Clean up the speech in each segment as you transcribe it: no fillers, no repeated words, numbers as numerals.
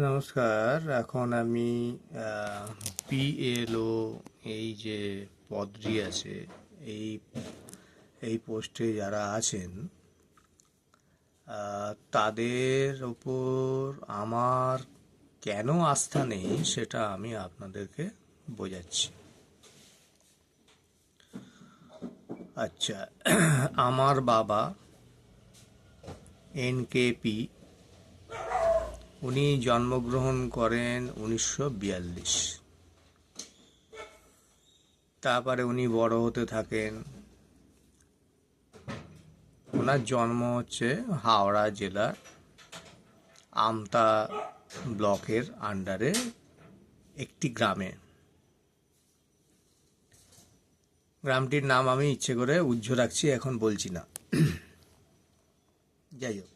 নমস্কার। এখন আমি পিএলও এই যে পদটি আছে, এই এই পোস্টে যারা আছেন তাদের ওপর আমার কেন আস্থা নেই সেটা আমি আপনাদেরকে বোঝাচ্ছি। আচ্ছা, আমার বাবা এনকেপি, উনি জন্মগ্রহণ করেন 1942। তারপরে উনি বড় হতে থাকেন। ওনার জন্ম হচ্ছে হাওড়া জেলার আমতা ব্লকের আন্ডারে একটি গ্রামে। গ্রামটির নাম আমি ইচ্ছে করে উজ্জ্ব রাখছি, এখন বলছি না। যাই হোক,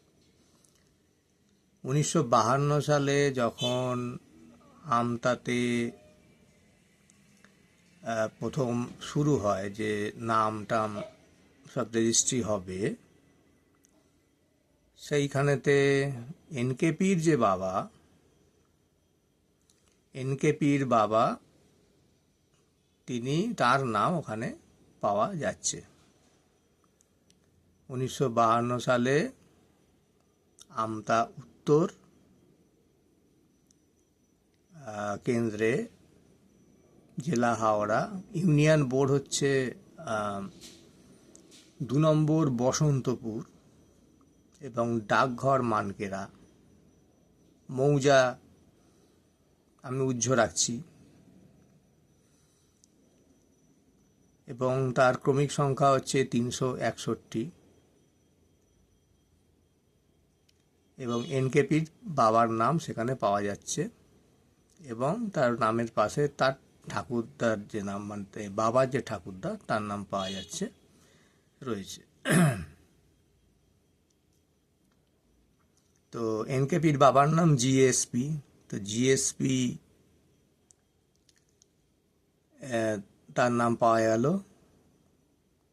1952 সালে যখন আমতাতে প্রথম শুরু হয় যে নাম টাম সব রেজিস্ট্রি হবে, সেইখানেতে এনকেপির বাবা তার নাম ওখানে পাওয়া যাচ্ছে। 1952 সালে আমতা উত্তর কেন্দ্রে, জেলা হাওড়া, ইউনিয়ন বোর্ড হচ্ছে 2 নম্বর বসন্তপুর, এবং ডাকঘর মানকেরা, মৌজা আমি উজ্জ্ব রাখছি, এবং তার ক্রমিক সংখ্যা হচ্ছে 361, এবং এনকেপির বাবার নাম সেখানে পাওয়া যাচ্ছে, এবং তার নামের পাশে তার ঠাকুরদার যে নাম, মানে বাবার যে ঠাকুরদা তার নাম পাওয়া যাচ্ছে রয়েছে। তো এনকেপির বাবার নাম জিএসপি। তো জিএসপি তার নাম পাওয়া গেল।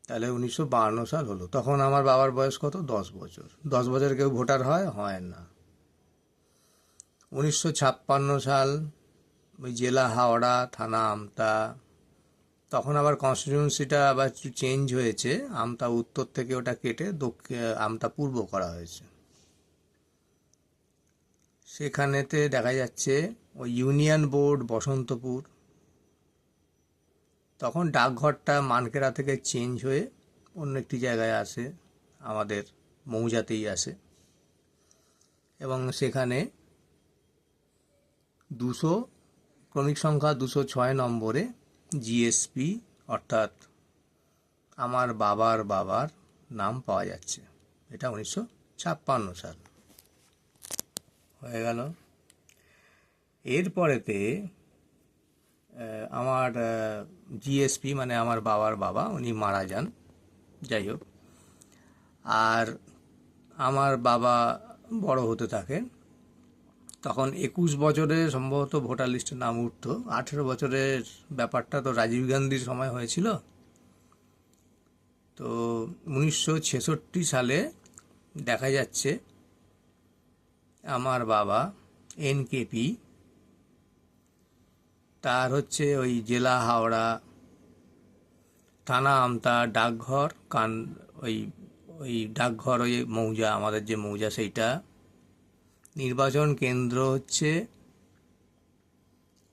তাহলে 1952 সাল হলো। তখন আমার বাবার বয়স কত? 10 বছর। 10 বছর কেউ ভোটার হয় না। 1956 সাল, ওই জেলা হাওড়া, থানা আমতা। তখন আবার কনস্টিটিউয়েন্সিটা আবার একটু চেঞ্জ হয়েছে, আমতা উত্তর থেকে ওটা কেটে আমতা পূর্ব করা হয়েছে। সেখানেতে দেখা যাচ্ছে ওই ইউনিয়ন বোর্ড বসন্তপুর। তখন ডাকঘরটা মানকেরা থেকে চেঞ্জ হয়ে অন্য একটি জায়গায় আসে, আমাদের মৌজাতেই আসে, এবং সেখানে 200, ক্রমিক সংখ্যা 206 নম্বরে জিএসপি, অর্থাৎ আমার বাবার নাম পাওয়া যাচ্ছে। এটা 1956 সাল হয়ে গেল। এরপরেতে আমার জিএসপি মানে আমার বাবার বাবা, উনি মারা যান। যাই হোক, আর আমার বাবা বড় হতে থাকেন। তখন 21 বছরে সম্ভবত ভোটার লিস্টে নাম উঠতো। 18 বছরের ব্যাপারটা তো রাজীব গান্ধীর সময় হয়েছিল। তো 1966 সালে দেখা যাচ্ছে আমার বাবা এনকেপি, তার হচ্ছে ওই জেলা হাওড়া, থানা আমতা, ডাকঘর ওই ওই ডাকঘর, ওই মৌজা, আমাদের যে মৌজা সেইটা, নির্বাচন কেন্দ্র হচ্ছে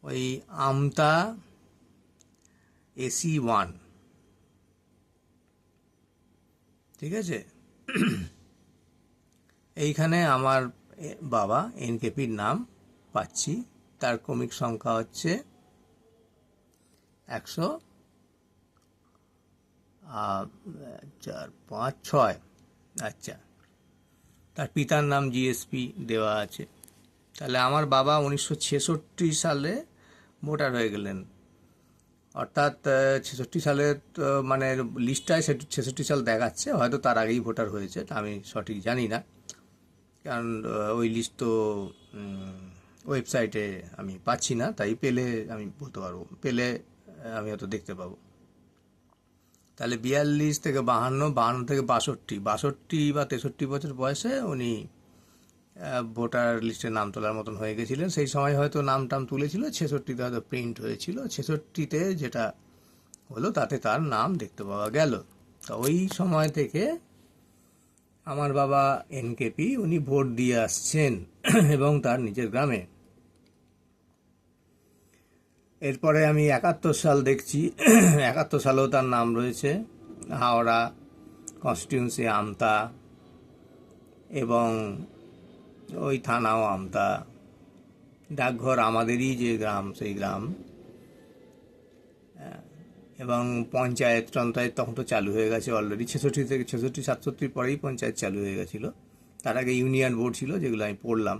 ওই আমতা AC1। ঠিক আছে? এইখানে আমার বাবা এনকেপির নাম পাচ্ছি। তার ক্রমিক সংখ্যা হচ্ছে 104, 5, 6। আচ্ছা, তার পিতার নাম জিএসপি দেওয়া আছে। তাহলে আমার বাবা 1966 সালে ভোটার হয়ে গেলেন। অর্থাৎ 66 সালে, মানে লিস্টটায় 66 সাল দেখাচ্ছে, হয়তো তার আগেই ভোটার হয়েছে, তা আমি সঠিক জানি না, কারণ ওই লিস্ট তো ওয়েবসাইটে আমি পাচ্ছি না। তাই পেলে আমি বলতে পারবো, পেলে আমি হয়তো দেখতে পাবো। তাহলে 42 থেকে 52, 52 থেকে 62, 62 বা 63 বছর বয়সে উনি ভোটার লিস্টে নাম তোলার মতন হয়ে গেছিলেন। সেই সময় হয়তো নাম টাম তুলেছিল, 66তে হয়তো প্রিন্ট হয়েছিল, 66তে যেটা হলো তাতে তার নাম দেখতে পাওয়া গেল। তো ওই সময় থেকে আমার বাবা এনকেপি উনি ভোট দিয়ে আসছেন এবং তার নিজের গ্রামে। এরপরে আমি 71 সাল দেখছি, 71 সালেও তার নাম রয়েছে, হাওড়া কনস্টিটিউন্সি আমতা, এবং ওই থানাও আমতা, ডাকঘর আমাদেরই যে গ্রাম সেই গ্রাম, এবং পঞ্চায়েত তখন তো চালু হয়ে গেছে অলরেডি, 66 থেকে 67 পরেই পঞ্চায়েত চালু হয়ে গেছিলো। তার আগে ইউনিয়ন বোর্ড ছিল, যেগুলো আমি পড়লাম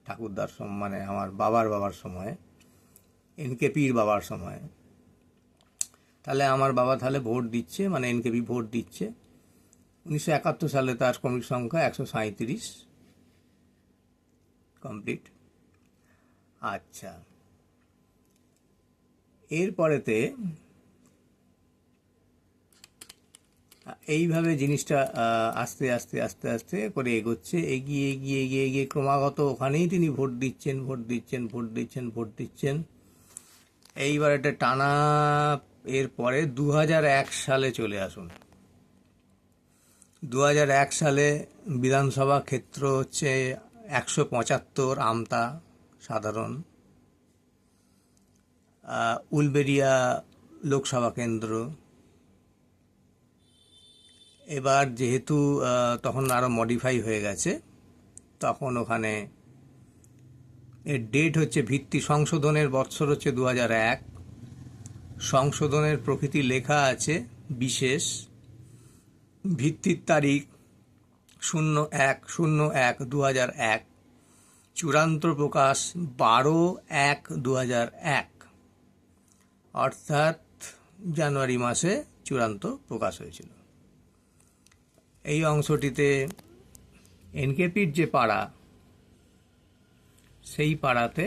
ঠাকুরদার মানে আমার বাবার সময়, এনকেপির বাবার সময়। তাহলে আমার বাবা তাহলে ভোট দিচ্ছে, মানে এনকেপি ভোট দিচ্ছে। 1971 সালে তার ক্রমিক সংখ্যা 137 কমপ্লিট। আচ্ছা, এরপরেতে এইভাবে জিনিসটা আস্তে আস্তে আস্তে আস্তে করে এগোচ্ছে, এগিয়ে এগিয়ে এগিয়ে এগিয়ে ক্রমাগত ওখানেই তিনি ভোট দিচ্ছেন। এইবার একটা টানা, এরপরে 2001 সালে চলে আসুন। 2001 সালে বিধানসভা ক্ষেত্র হচ্ছে 175 আমতা সাধারণ, উলবেড়িয়া লোকসভা কেন্দ্র। এবার যেহেতু তখন আরও মডিফাই হয়ে গেছে, তখন ওখানে এর ডেট হচ্ছে ভিত্তি সংশোধনের বৎসর হচ্ছে 2001, সংশোধনের প্রকৃতি লেখা আছে বিশেষ, ভিত্তির তারিখ 01/01/2001, চূড়ান্ত প্রকাশ 12/1/2001, অর্থাৎ জানুয়ারি মাসে চূড়ান্ত প্রকাশ হয়েছিল। এই অংশটিতে এনকেপির যে পাড়া, সেই পাড়াতে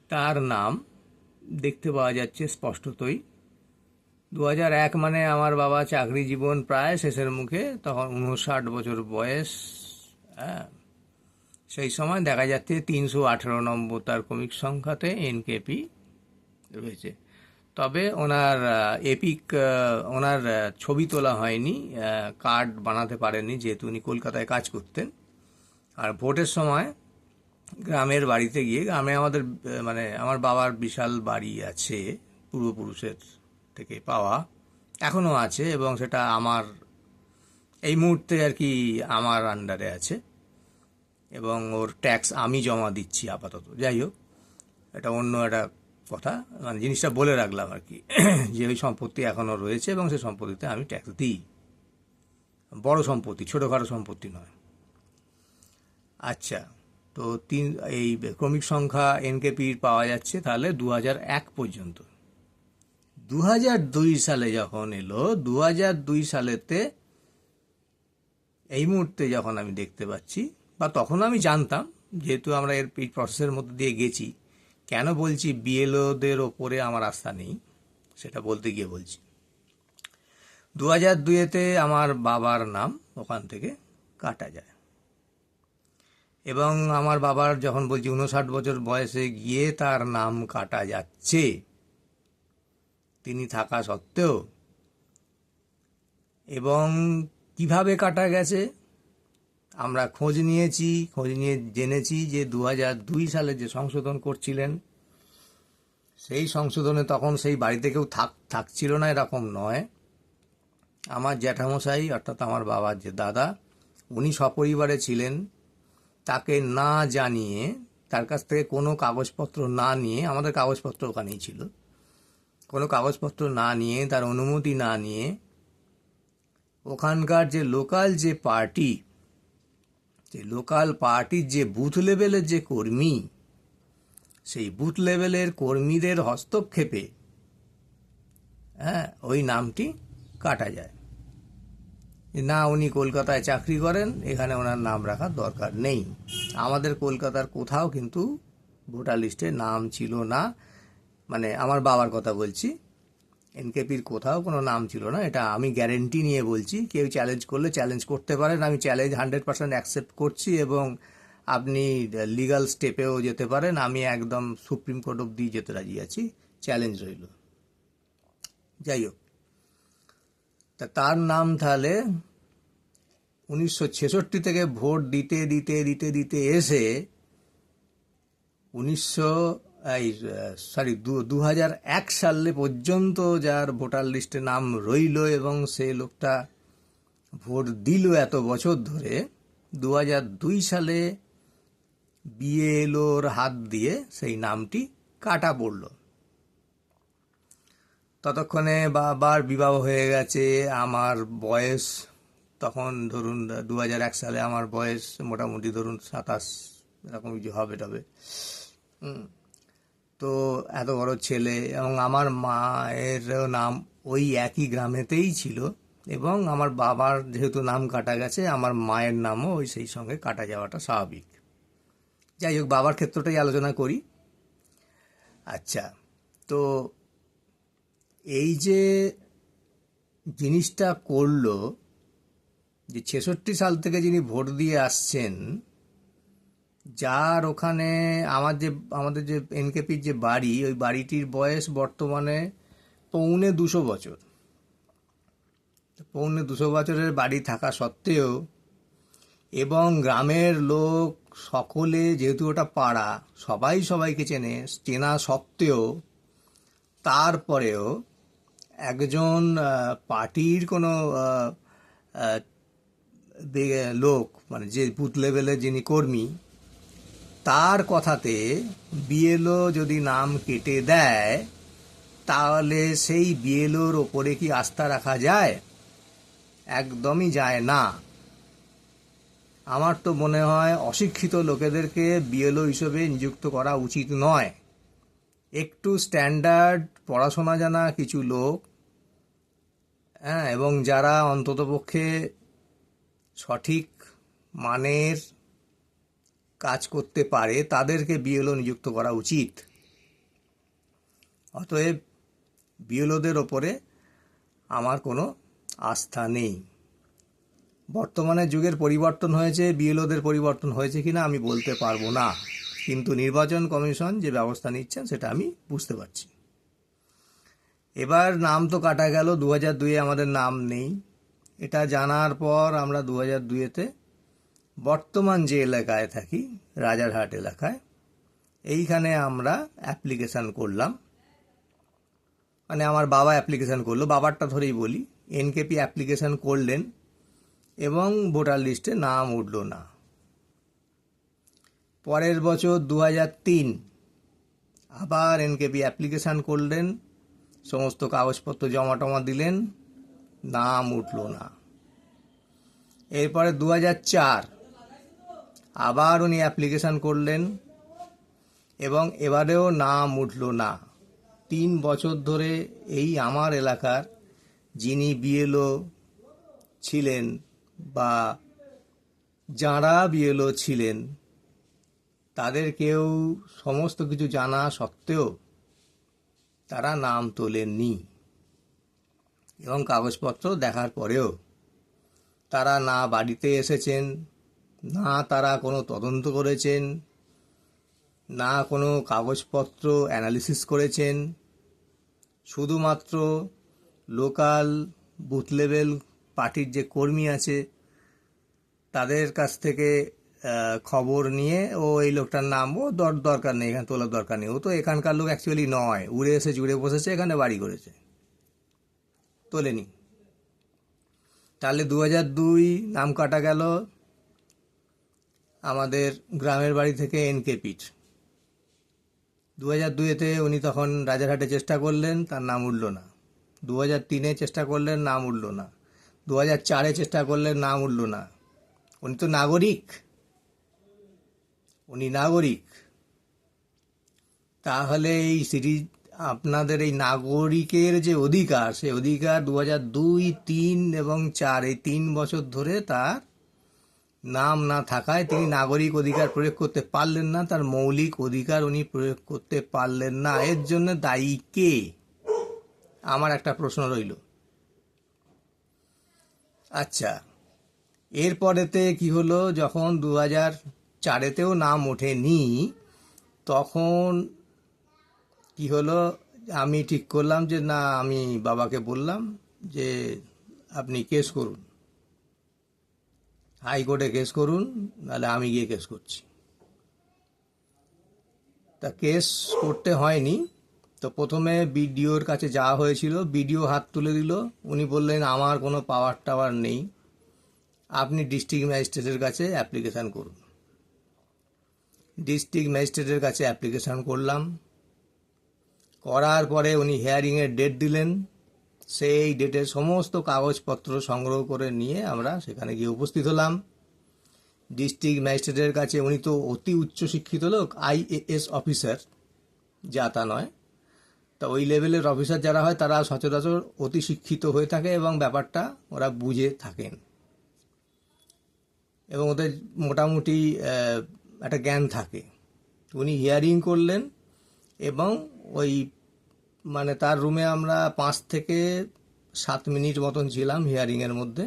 তার নাম দেখতে পাওয়া যাচ্ছে স্পষ্টতই। 2001 মানে আমার বাবা চাকরি জীবন প্রায় শেষের মুখে, তখন 59 বছর বয়স। সেই সময় দেখা যাচ্ছে 318 নম্বর তার ক্রমিক সংখ্যাতে এনকেপি রয়েছে। তবে ওনার ওনার ছবি তোলা হয়নি, কার্ড বানাতে পারেননি, যেহেতু উনি কলকাতায় কাজ করতেন। আর ভোটের সময় গ্রামের বাড়িতে গিয়ে, গ্রামে আমাদের মানে আমার বাবার বিশাল বাড়ি আছে, পূর্বপুরুষের থেকে পাওয়া, এখনও আছে, এবং সেটা আমার এই মুহূর্তে আর কি আমার আন্ডারে আছে, এবং ওর ট্যাক্স আমি জমা দিচ্ছি আপাতত। যাই হোক, এটা অন্য একটা কথা, মানে জিনিসটা বলে রাখলাম আর কি, যে ওই সম্পত্তি এখনও রয়েছে এবং সেই সম্পত্তিতে আমি ট্যাক্স দিই। বড় সম্পত্তি, ছোটোখাটো সম্পত্তি নয়। আচ্ছা, তো এই ক্রমিক সংখ্যা এনকেপির পাওয়া যাচ্ছে তাহলে 2001 পর্যন্ত। 2002 সালে যখন এলো, 2002 সালেতে এই মুহূর্তে যখন আমি দেখতে পাচ্ছি, বা তখন আমি জানতাম, যেহেতু আমরা এই প্রসেসের মধ্যে দিয়ে গেছি। কেন বলছি বিএলওদের ওপরে আমার আস্থা নেই, সেটা বলতে গিয়ে বলছি। 2002-তে আমার বাবার নাম ওখান থেকে কাটা যায়, এবং আমার বাবার যখন বলছি 59 বছর বয়সে গিয়ে তার নাম কাটা যাচ্ছে, তিনি থাকা সত্ত্বেও। এবং কিভাবে কাটা গেছে আমরা খোঁজ নিয়ে জেনেছি যে 2002 সালে যে সংশোধন করছিলেন, সেই সংশোধনে তখন সেই বাড়িতে কেউ থাকছিল না, এরকম নয়। আমার জ্যাঠামশাই, অর্থাৎ আমার বাবার যে দাদা, উনি সপরিবারে ছিলেন। তাকে না জানিয়ে, তার কাছ থেকে কোনো কাগজপত্র না নিয়ে, আমাদের কাগজপত্র ওখানেই ছিল, কোনো কাগজপত্র না নিয়ে, তার অনুমতি না নিয়ে, ওখানকার যে লোকাল পার্টির যে বুথ লেভেলের যে কর্মী, সেই বুথ লেভেলের কর্মীদের হস্তক্ষেপে ওই নামটি কাটা যায়। না, উনি কলকাতায় চাকরি করেন, এখানে ওনার নাম রাখার দরকার নেই। আমাদের কলকাতার কোথাও কিন্তু ভোটার লিস্টে নাম ছিল না, মানে আমার বাবার কথা বলছি, এনকেপির কোথাও কোনো নাম ছিল না, এটা আমি গ্যারেন্টি নিয়ে বলছি। কেউ চ্যালেঞ্জ করলে চ্যালেঞ্জ করতে পারেন, আমি চ্যালেঞ্জ 100% অ্যাকসেপ্ট করছি, এবং আপনি লিগ্যাল স্টেপেও যেতে পারেন, আমি একদম সুপ্রিম কোর্ট অব্দি যেতে রাজি আছি, চ্যালেঞ্জ রইল। যাই হোক, তা তার নাম তাহলে 1966 থেকে ভোট দিতে দিতে দিতে দিতে এসে 2001 সালে পর্যন্ত যার ভোটার লিস্টে নাম রইল, এবং সে লোকটা ভোট দিল এত বছর ধরে, 2002 সালে বিএলওর হাত দিয়ে সেই নামটি কাটা পড়ল। ততক্ষণে বাবার বিবাহ হয়ে গেছে, আমার বয়স তখন ধরুন 2001 সালে আমার বয়স মোটামুটি ধরুন 27 এরকম কিছু হবে তবে। তো এত বড় ছেলে, এবং আমার মায়ের নাম ওই একই গ্রামেতেই ছিল, এবং আমার বাবার যেহেতু নাম কাটা গেছে, আমার মায়ের নামও ওই সেই সঙ্গে কাটা যাওয়াটা স্বাভাবিক। যাই হোক, বাবার ক্ষেত্রটাই আলোচনা করি। আচ্ছা, তো এই যে জিনিসটা করলো, যে 66 সাল থেকে যিনি ভোট দিয়ে আসছেন, যার ওখানে আমাদের যে এনকেপির যে বাড়ি, ওই বাড়িটির বয়স বর্তমানে 250 বছর। 250 বছরের বাড়ি থাকা সত্ত্বেও, এবং গ্রামের লোক সকলে, যেহেতু ওটা পাড়া, সবাই সবাইকে চেনা সত্ত্বেও, তারপরেও একজন পার্টির কোনো লোক, মানে যে বুথ লেভেলের যিনি কর্মী, তার কথাতে বিএলও যদি নাম কেটে দেয়, তাহলে সেই বিএলওর ওপরে কি আস্থা রাখা যায়? একদমই যায় না। আমার তো মনে হয় অশিক্ষিত লোকেদেরকে বিএলও হিসেবে নিযুক্ত করা উচিত নয়। একটু স্ট্যান্ডার্ড পড়াশোনা জানা কিছু লোক, হ্যাঁ, এবং যারা অন্ততপক্ষে সঠিক মানের কাজ করতে পারে, তাদেরকে বিএলও নিযুক্ত করা উচিত। অতএব বিএলওদের ওপরে আমার কোনো আস্থা নেই। বর্তমানে যুগের পরিবর্তন হয়েছে, বিএলওদের পরিবর্তন হয়েছে কিনা আমি বলতে পারবো না, কিন্তু নির্বাচন কমিশন যে ব্যবস্থা নিচ্ছেন সেটা আমি বুঝতে পারছি। এবার নাম তো কাটা গেল, 2002-এ আমাদের নাম নেই। এটা জানার পর আমরা 2002-তে বর্তমান যে এলাকায় থাকি, রাজারহাট এলাকায়, এইখানে আমরা অ্যাপ্লিকেশান করলাম। মানে আমার বাবা অ্যাপ্লিকেশান করলো, বাবারটা ধরেই বলি। এনকেপি অ্যাপ্লিকেশান করলেন, এবং ভোটার লিস্টে নাম উঠল না। পরের বছর 2003 আবার এনকেপি অ্যাপ্লিকেশান করলেন, সমস্ত কাগজপত্র জমা দিলেন, নাম উঠল না। এরপরে 2004 আবার উনি অ্যাপ্লিকেশান করলেন, এবং এবারেও নাম উঠল না। 3 বছর ধরে এই আমার এলাকার যিনি বিএলও ছিলেন, বা যাঁরা বিএলও ছিলেন, তাদের কেউ সমস্ত কিছু জানা সত্ত্বেও তারা নাম তোলেননি, এবং কাগজপত্র দেখার পরেও তারা না বাড়িতে এসেছেন, না তারা কোনো তদন্ত করেছেন, না কোনো কাগজপত্র অ্যানালিসিস করেছেন। শুধুমাত্র লোকাল বুথ লেভেল পার্টির যে কর্মী আছে, তাদের কাছ থেকে খবর নিয়ে, ও এই লোকটার নাম, ও দরকার নেই, এখানে তোলার দরকার নেই, ও তো এখানকার লোক অ্যাকচুয়ালি নয়, উড়ে এসে জুড়ে বসেছে, এখানে বাড়ি করেছে, তোলেনি। তাহলে 2002 নাম কাটা গেল আমাদের গ্রামের বাড়ি থেকে এনকেপির। 2002-তে উনি তখন রাজারহাটে চেষ্টা করলেন, তার নাম উঠল না। 2003-এ চেষ্টা করলেন, নাম উঠল না। 2004-এ চেষ্টা করলেন, নাম উঠল না। উনি তো নাগরিক, উনি নাগরিক। তাহলে এই সিরিজ, আপনাদের এই নাগরিকের যে অধিকার, সেই অধিকার 2002, 3 এবং 4 এই 3 বছর ধরে তার নাম না থাকায় তিনি নাগরিক অধিকার প্রয়োগ করতে পারলেন না, তার মৌলিক অধিকার উনি প্রয়োগ করতে পারলেন না। এর জন্য দায়ী কে? আমার একটা প্রশ্ন রইল। আচ্ছা, এরপরেতে কি হলো, যখন 2004-এতেও নাম ওঠেনি, তখন কি হলো, আমি ঠিক করলাম যে না, আমি বাবাকে বললাম যে আপনি কেস করুন, হাইকোর্টে কেস করুন, নাহলে আমি গিয়ে কেস করছি। তা কেস করতে হয়নি। তো প্রথমে বিডিওর কাছে যাওয়া হয়েছিল, বিডিও হাত তুলে দিল। উনি বললেন আমার কোনো পাওয়ার টাওয়ার নেই, আপনি ডিস্ট্রিক্ট ম্যাজিস্ট্রেটের কাছে অ্যাপ্লিকেশান করুন। ডিস্ট্রিক্ট ম্যাজিস্ট্রেটের কাছে অ্যাপ্লিকেশান করলাম। করার পরে উনি হিয়ারিংয়ের ডেট দিলেন। সেই ডেটে সমস্ত কাগজপত্র সংগ্রহ করে নিয়ে আমরা সেখানে গিয়ে উপস্থিত হলাম। ডিস্ট্রিক্ট ম্যাজিস্ট্রেটের কাছে, উনি তো অতি উচ্চশিক্ষিত লোক, IAS অফিসার, যা তা নয়। তা ওই লেভেলের অফিসার যারা হয় তারা সচরাচর অতি শিক্ষিত হয়ে থাকে এবং ব্যাপারটা ওরা বুঝে থাকেন এবং ওদের মোটামুটি একটা জ্ঞান থাকে। উনি হিয়ারিং করলেন এবং ওই মানে তার রুমে আমরা 5 থেকে 7 মিনিট মতন ছিলাম হিয়ারিংয়ের মধ্যে।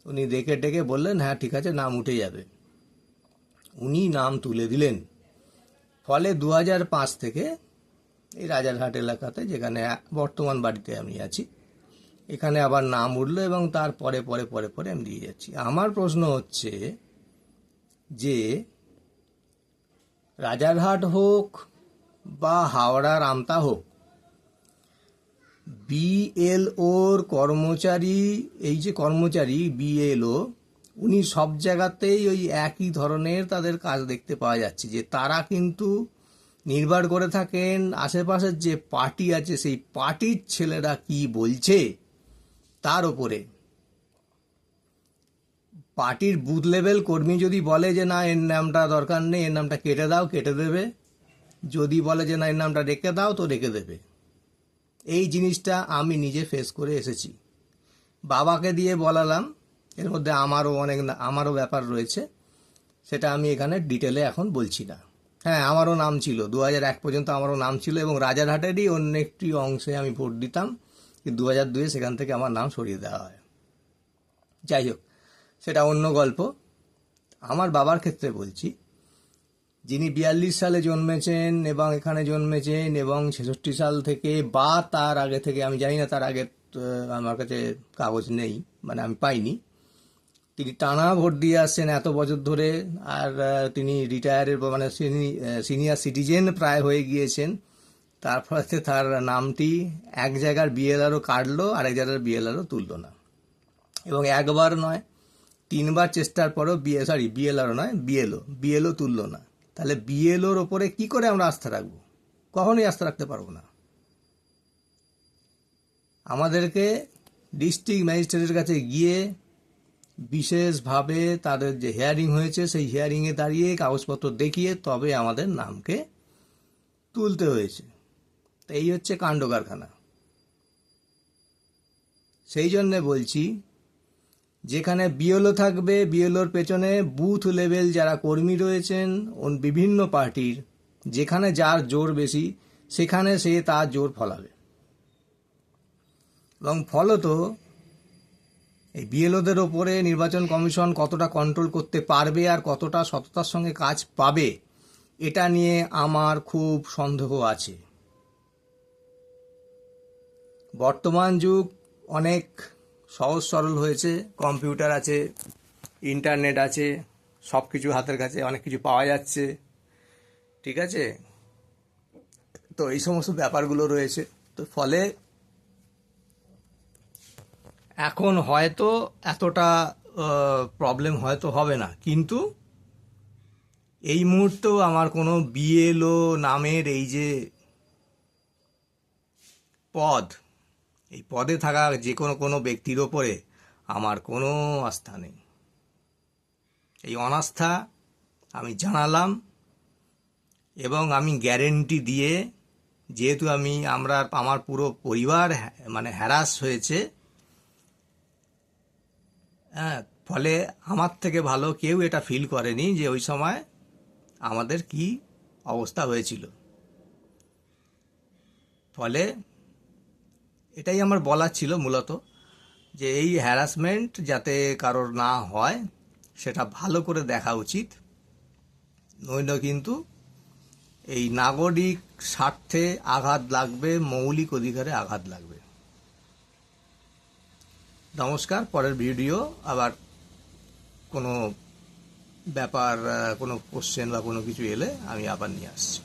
উনি দেখে ডেকে বললেন হ্যাঁ ঠিক আছে, নাম উঠে যাবে। উনি নাম তুলে দিলেন। ফলে 2005 থেকে এই রাজারহাট এলাকাতে, যেখানে বর্তমান বাড়িতে আমি আছি, এখানে আবার নাম উঠলো এবং তার পরে পরে পরে পরে আমি দিয়ে যাচ্ছি। আমার প্রশ্ন হচ্ছে যে রাজারহাট হোক বা হাওড়ার আমতা হোক, বিএলওর কর্মচারী, এই যে কর্মচারী বিএলও, উনি সব জায়গাতেই ওই একই ধরনের তাদের কাজ দেখতে পাওয়া যাচ্ছে, যে তারা কিন্তু নির্ভর করে থাকেন আশেপাশের যে পার্টি আছে সেই পার্টির ছেলেরা কি বলছে তার ওপরে। পার্টির বুথ লেভেল কর্মী যদি বলে যে না এর নামটা দরকার নেই, এর নামটা কেটে দাও, কেটে দেবে। যদি বলে যে না এর নামটা রেখে দাও, তো রেখে দেবে। এই জিনিসটা আমি নিজে ফেস করে এসেছি। বাবাকে দিয়ে বলালাম, এর মধ্যে আমারও ব্যাপার রয়েছে, সেটা আমি এখানে ডিটেলে এখন বলছি না। হ্যাঁ, আমারও নাম ছিল, 2001 পর্যন্ত আমারও নাম ছিল এবং রাজারহাটেরই অন্য একটি অংশে আমি ভোট দিতাম, কিন্তু 2002-এ সেখান থেকে আমার নাম সরিয়ে দেওয়া হয়। যাই হোক, সেটা অন্য গল্প। আমার বাবার ক্ষেত্রে বলছি, যিনি 42 সালে জন্মেছেন এবং এখানে জন্মেছেন এবং 66 সাল থেকে বা তার আগে থেকে, আমি জানি না, তার আগে আমার কাছে কাগজ নেই, মানে আমি পাইনি। তিনি টানা ভোট দিয়ে আসছেন এত বছর ধরে, আর তিনি রিটায়ারের মানে সিনিয়র সিটিজেন প্রায় হয়ে গিয়েছেন। তারপরে তার নামটি এক জায়গার বিএলআরও কাটলো, আরেক জায়গার বিএলআরও তুললো না, এবং একবার নয় 3বার চেষ্টার পরেও বিএলআরও নয়, বিএলও তুললো না। তাহলে বিএলওর ওপরে কি করে আমরা আস্থা রাখবো? কখনোই আস্থা রাখতে পারবো না। আমাদেরকে ডিস্ট্রিক্ট ম্যাজিস্ট্রেটের কাছে গিয়ে বিশেষভাবে তাদের যে হিয়ারিং হয়েছে সেই হিয়ারিংয়ে দাঁড়িয়ে কাগজপত্র দেখিয়ে তবে আমাদের নামকে তুলতে হয়েছে। তো এই হচ্ছে কাণ্ড কারখানা। সেই জন্যে বলছি, যেখানে বিএলও থাকবে, বিএলওর পেছনে বুথ লেভেল যারা কর্মী রয়েছেন বিভিন্ন পার্টির, যেখানে যার জোর বেশি সেখানে সে তার জোর ফলাবে। এবং ফলত এই বিএলওদের ওপরে নির্বাচন কমিশন কতটা কন্ট্রোল করতে পারবে আর কতটা সততার সঙ্গে কাজ পাবে, এটা নিয়ে আমার খুব সন্দেহ আছে। বর্তমান যুগ অনেক সহজ সরল হয়েছে, কম্পিউটার আছে, ইন্টারনেট আছে, সব কিছু হাতের কাছে, অনেক কিছু পাওয়া যাচ্ছে, ঠিক আছে। তো এই সমস্ত ব্যাপারগুলো রয়েছে। তো ফলে এখন হয়তো এতটা প্রবলেম হয়তো হবে না, কিন্তু এই মুহূর্তেও আমার কোনো বিএলও নামের এই যে পদ, এই পদে থাকা যে কোনো ব্যক্তির ওপরে আমার কোনো আস্থা নেই। এই অনাস্থা আমি জানালাম এবং আমি গ্যারেন্টি দিয়ে, যেহেতু আমার পুরো পরিবার মানে হ্যারাস হয়েছে, হ্যাঁ, ফলে আমার থেকে ভালো কেউ এটা ফিল করেনি যে ওই সময় আমাদের কি অবস্থা হয়েছিল। ফলে এটাই আমার বলার ছিল মূলত, যে এই হ্যারাসমেন্ট যাতে কারোর না হয় সেটা ভালো করে দেখা উচিত, নইলে কিন্তু এই নাগরিক স্বার্থে আঘাত লাগবে, মৌলিক অধিকারে আঘাত লাগবে। নমস্কার, পরের ভিডিও আবার কোনো ব্যাপার, কোনো কোশ্চেন বা কোনো কিছু এলে আমি আবার নিয়ে আসছি।